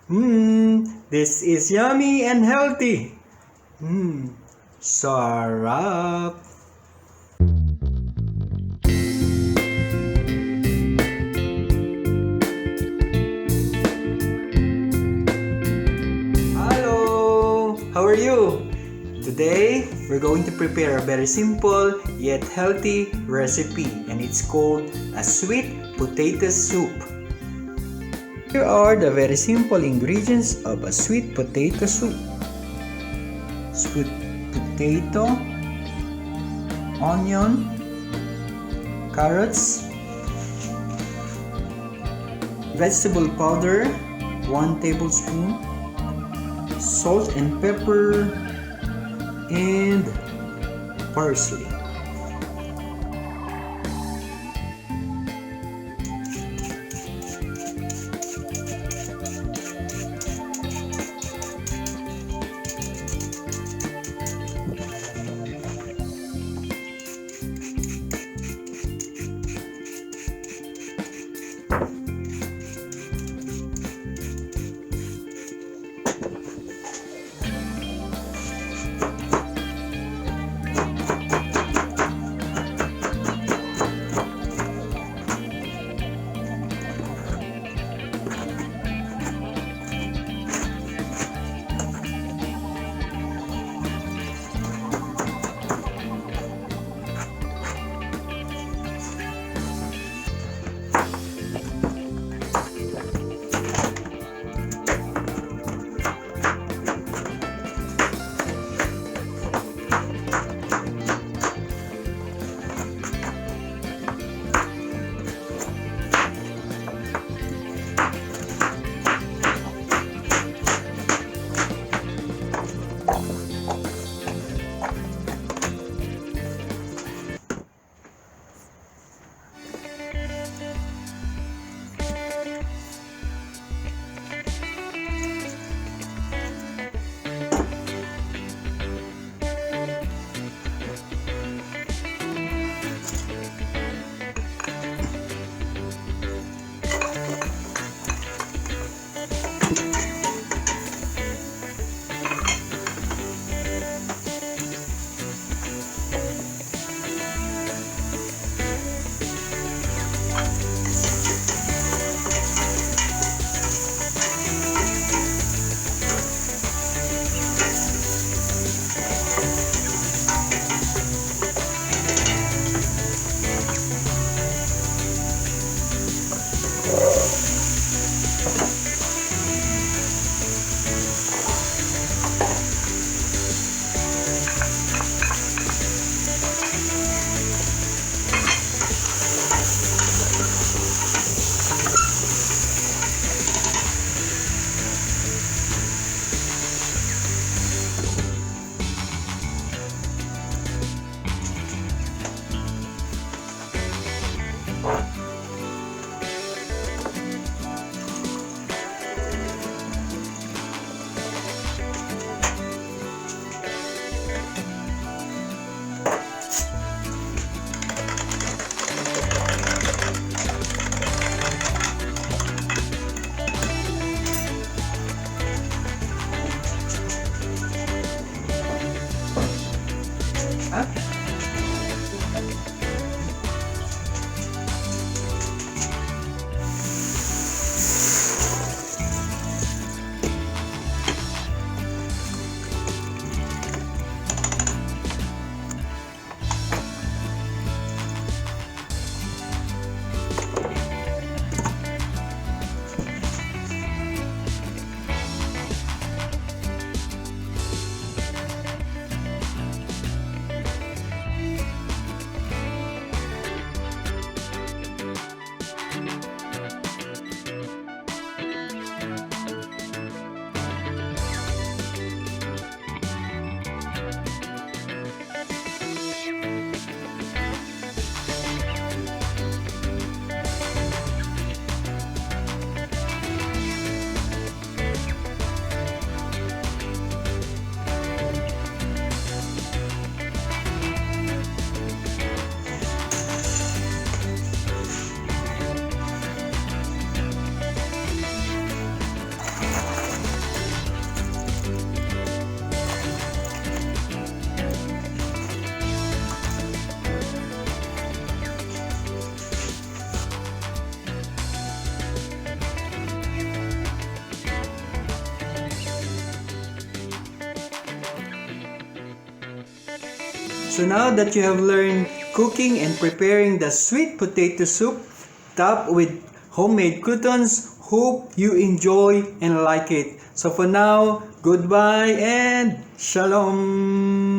This is yummy and healthy. Sarap. Hello, how are you? Today, we're going to prepare a very simple yet healthy recipe, and it's called a sweet potato soup. Here are the very simple ingredients of a sweet potato soup. Sweet potato, onion, carrots, vegetable powder, 1 tablespoon, salt and pepper, and parsley. So now that you have learned cooking and preparing the sweet potato soup topped with homemade croutons, hope you enjoy and like it. So for now, goodbye and shalom!